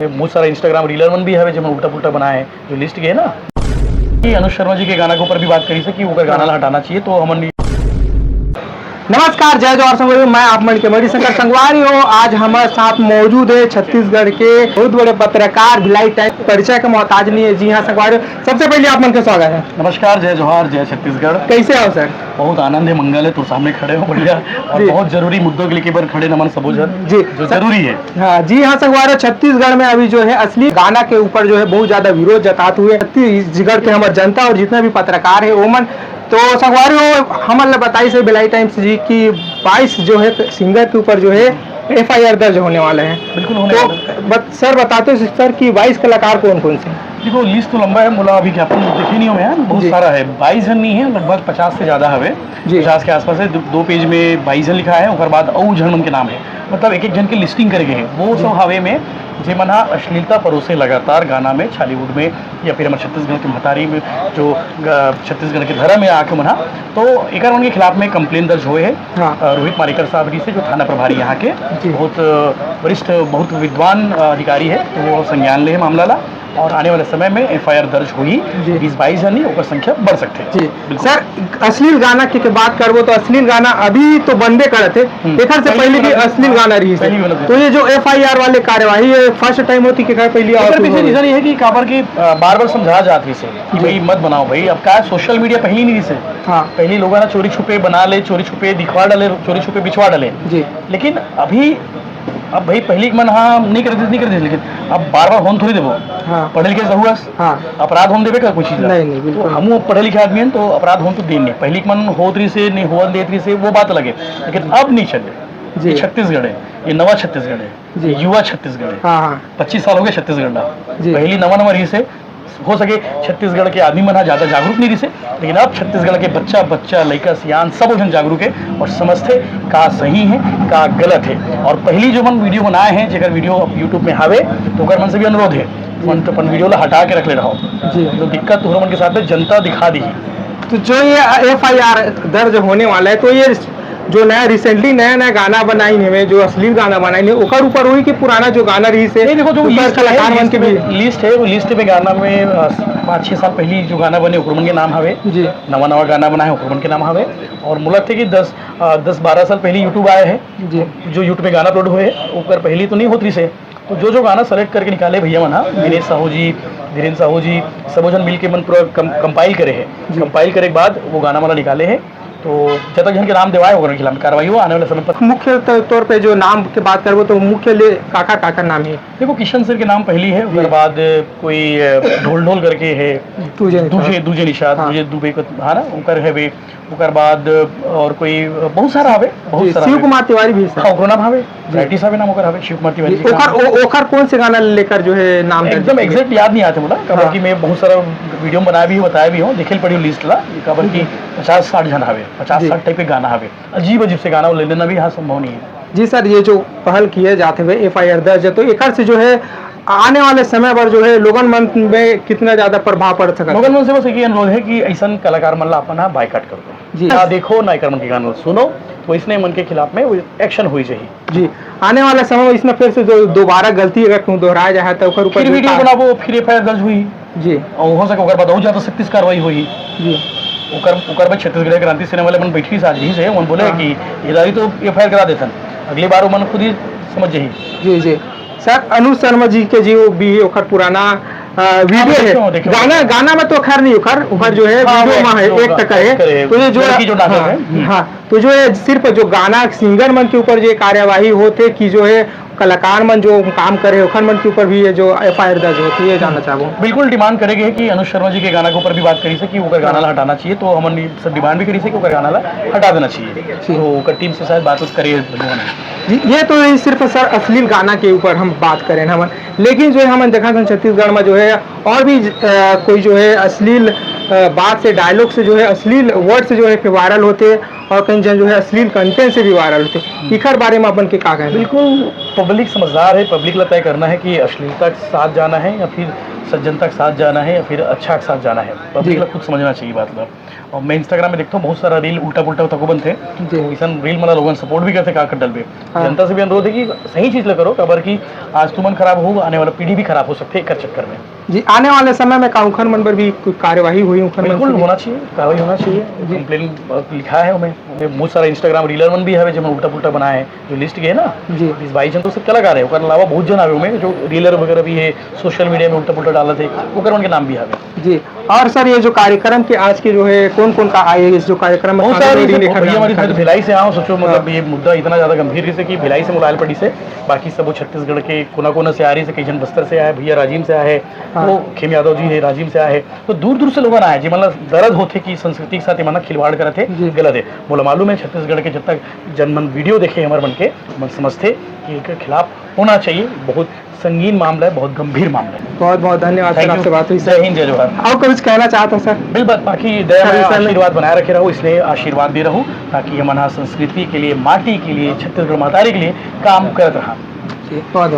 बहुत सारा Instagram reeler मन भी है जो उल्टा पुल्टा बनाए है जो लिस्ट के है ना कि अनुज शर्मा जी के गाना के ऊपर भी बात करी से कि वो गाना हटाना चाहिए तो हमन। नमस्कार, जय जवाहर संगवारी, मैं आप मन के मणिशंकर संगवारी हो। आज हमारे साथ मौजूद है छत्तीसगढ़ के बहुत बड़े पत्रकार, भिलाई टाइम परिचय का मोहताज नहीं है। जी हाँ संगवारी, सबसे पहले आप मन का स्वागत है। नमस्कार, जय जवाहर, जय छत्तीसगढ़। कैसे हो सर? बहुत आनंद है, मंगल है, तो सामने खड़े हो बढ़िया और बहुत जरूरी मुद्दों के लेके खड़े नमन सबोजन जी जो जरूरी है। हाँ जी हाँ संगवारी, छत्तीसगढ़ में अभी जो है असली गाना के ऊपर जो है बहुत ज्यादा विरोध जताते हुए छत्तीसगढ़ के हमारे जनता और जितने भी पत्रकार है ओमन तो संगवारी हो हमन बताई से भिलाई टाइम्स जी की 22 जो है सिंगर के ऊपर जो है FIR दर्ज होने वाले हैं। बिल्कुल होने तो वाले। सर बताते सर कि 22 कलाकार कौन कौन से? देखो लिस्ट तो लंबा है, बोला अभी ज्ञापन देखे नहीं हो मैं, बहुत सारा है, 22 जन नहीं है, लगभग 50 से ज्यादा है, 50 के आसपास है। दो पेज में 22 जन लिखा है, उसके बाद औ जन मन के नाम है, मतलब एक एक जन की लिस्टिंग करके है वो सब हवे में जे मना अश्लीलता परोसे लगातार गाना में छालीवुड में या फिर हमारे छत्तीसगढ़ के महतारी में जो छत्तीसगढ़ के धर्म में आके मना तो एक उनके खिलाफ में कंप्लेन दर्ज हुए है। रोहित मारिकर साहब जी से जो थाना प्रभारी यहाँ के बहुत वरिष्ठ बहुत विद्वान अधिकारी है, तो वो संज्ञान ले मामला ला और आने वाले समय में FIR दर्ज हुई 20-22 जन और संख्या बढ़ सकते हैं। जी सर, अश्लील गाना की बात करबो तो अश्लील गाना अभी तो बंदे करे थे, एक से पहले भी अश्लील गाना रही है। तो ये जो FIR वाले कार्यवाही है फर्स्ट टाइम होती कि पहले पीछे रीजन ये है कि काबर की बार बार समझा जाती से कि भाई मत बनाओ भाई। अब क्या सोशल मीडिया पहले नहीं से पहले लोगों ने चोरी छुपे बना ले, चोरी छुपे दिखवा डाले, चोरी छुपे बिछवा डाले जी। लेकिन अभी अब भाई पहले मन हाँ नहीं करते लेकिन अब बार बार होम थोड़ी देवो। पढ़े लिखे जरूर अपराध होम देवे का कुछ चीज नहीं, तो हम पढ़े लिखे आदमी हैं तो अपराध होम तो दे नहीं। पहले मन होतरी से नहीं हुआ देतरी से वो बात लगे, लेकिन अब नहीं चले। ये छत्तीसगढ़ है, ये नवा छत्तीसगढ़ है, युवा छत्तीसगढ़ है। 25 साल हो गए छत्तीसगढ़ ना, पहली नवा रही से हो सके छत्तीसगढ़ के आदमी मन ज्यादा जागरूक नहीं रही, लेकिन अब छत्तीसगढ़ के बच्चा लड़का सियान सब जन जागरूक है और समझते का सही है का गलत है। और पहली जो मन वीडियो बनाए हैं जेकर वीडियो यूट्यूब में हावे तो मन से भी अनुरोध है अपन वीडियो ला हटा के रख ले रहा जी। तो दिक्कत तो मन के साथ जनता दिखा दी। तो जो ये FIR दर्ज होने वाला है तो ये जो रिसेंटली नया गाना बनाई है जो अश्लील गाना बनाई है ओकर ऊपर हुई कि पुराना जो गाना रही से देखो जो कलाकार मन के भी लिस्ट है वो लिस्ट में गाना में 5-6 साल पहले जो गाना बने उकरमन के नाम हवे जी। नवा गाना बना है उकरमन के नाम हवे और मुलक थे कि 10-12 साल पहले यूट्यूब आए हैं जी। जो यूट्यूब में गाना अपलोड हुए ऊपर पहले तो नहीं होती से तो जो गाना सेलेक्ट करके निकाले भैया मना दिनेश साहू जी, धीरेन्द्र साहू जी सब जन मिल के मन पूरा कंपाइल करे है। कंपाइल करे के बाद वो गाना वाला निकाले हैं तो जब तक जिनके नाम दिवाए होगा खिलाफ कार्रवाई हो आने वाले समय पर। मुख्य तौर पे जो नाम की बात करो तो मुख्य काका नाम है। देखो किशन सर के नाम पहली है, उसके बाद कोई ढोल करके है, दूजे निशाद दूजे दुबे को हाँ ना उनकर है वे, उनकर बाद और कोई बहुत सारा हवे, बहुत सारा शिव कुमार तिवारी भी हाँ ओकर नाम हवे, राइटी साहब नाम ओकर हवे शिव कुमार तिवारी। ओकर कौन से गाना लेकर जो है नाम एकदम एग्जैक्ट याद नहीं आते बोला काबर की मैं बहुत सारा वीडियो बनाया भी बताया भी हूँ, देखे पड़ी लिस्ट ला काबर की 50-60 जन हवे, 50-60 टाइप के गाना हवे, अजीब से गाना ले लेना भी यहाँ संभव नहीं है। जी सर, ये जो पहल किए जाते हुए FIR दर्ज है तो एक से जो है आने वाले समय पर जो है लोगन मन में कितना ज्यादा प्रभाव पड़ सकता है? लोगन मन से बस एक अनुरोध है कि ऐसा कलाकार मन ला अपना बाइकाट कर दो जी। ना देखो ना कर मन के गाना सुनो तो इसने मन के खिलाफ में एक्शन हुई चाहिए जी। आने वाला समय इसमें फिर से जो दोबारा गलती अगर क्यों दोहराया जाए तो फिर वीडियो बनाबो फिर FIR दर्ज हुई जी और हो सके ओकर बाद ज्यादा सख्त कार्रवाई हुई जी। ओकर छत्तीसगढ़ क्रांति सेना वाले मन बैठी साझी से मन बोले कि ये तो FIR करा देथन, अगली बार मन खुद ही समझ जाही जी जी। सर अनुज शर्मा जी के जी भी ओकर पुराना वीडियो है, गाना में तो खैर नहीं ओकर जो है वीडियो में है 1% है तो ये जो हाँ तो जो है सिर्फ जो गाना सिंगर मन के ऊपर जो कार्यवाही होते कि जो है कलाकार मन जो काम करे ओखर मन के ऊपर भी ये जो FIR दर्ज होती है जानना चाहूँ। बिल्कुल डिमांड करेंगे कि अनुज शर्मा जी के गाना के ऊपर भी बात करी से कि ओकर गाना ला हटाना चाहिए, तो हमन सब डिमांड भी करी से कि ओकर गाना ला हटा देना चाहिए, तो ओकर टीम से शायद बात करिए। ये तो सिर्फ सर अश्लील गाना के ऊपर हम बात करें हमन, लेकिन जो है हमन देखा था छत्तीसगढ़ में जो है और भी कोई जो है अश्लील बात से डायलॉग से जो है अश्लील वर्ड से जो है वायरल होते और कहीं जो है अश्लील कंटेंट से भी वायरल होते, इखर बारे में अपन के का कहें? बिल्कुल पब्लिक समझदार है, पब्लिक ला तय करना है कि अश्लीलता के साथ जाना है या फिर सज्जनता के साथ जाना है या फिर अच्छा के साथ जाना है, पब्लिक को खुद समझना चाहिए बात लो। और मैं इंस्टाग्राम में देखता हूँ बहुत सारा रील उल्टा पुल्टा तको बनते हैं, ऐसा रील मला लोगों सपोर्ट भी करते का डल पे। जनता से भी अनुरोध है कि सही चीज़ करो, खबर की आज तुमन खराब हो, आने वाला पीढ़ी भी खराब हो सकती है एक चक्कर में। जी, आने वाले समय में का उखन मन पर भी कोई कार्यवाही हुई? उखन बिल्कुल होना चाहिए, कार्रवाई होना चाहिए। कंप्लेन लिखा है हमें, बहुत सारा इंस्टाग्राम रीलर मन भी है जो उल्टा पुल्टा बनाए हैं, जो लिस्ट गए ना जी 20-22 जन तो सब कलाकार है, उसके अलावा बहुत जन आवे में जो रीलर वगैरह भी है, सोशल मीडिया में उल्टा पुल्टा डाला थे, वो उनके नाम भी आवे। जी, और सर ये जो कार्यक्रम के आज के जो है कौन कौन का आए इस जो कार्यक्रम में? बहुत सारे भैया हमारी भिलाई से आओ, सोचो मतलब ये मुद्दा इतना ज़्यादा गंभीर से कि भिलाई से मुलायल पड़ी से, बाकी सब वो छत्तीसगढ़ के कोना कोना से आ रही से, कई जन बस्तर से आए, भैया राजीव से आए, वो खेम यादव जी है राजीव से आए, तो दूर दूर से लोग आए जी, मतलब दर्द होते कि संस्कृति के साथ माना खिलवाड़ करे थे, गलत है बोला मालूम है। छत्तीसगढ़ के जब तक जनमन वीडियो देखे हमारे मन के मन समझते कि इनके खिलाफ होना चाहिए, बहुत संगीन मामला है, बहुत गंभीर मामला है। बहुत बहुत धन्यवाद सर, आपसे बात हुई। जय हिंद, जय जोहार। और कुछ कहना चाहता हूँ सर? बिल्कुल, बाकी दया आशीर्वाद बनाए रखे रहो, इसलिए आशीर्वाद दे रहूँ ताकि हमारा संस्कृति के लिए, माटी के लिए, छत्तीसगढ़ मातारी के लिए काम करते रहा। बहुत बहुत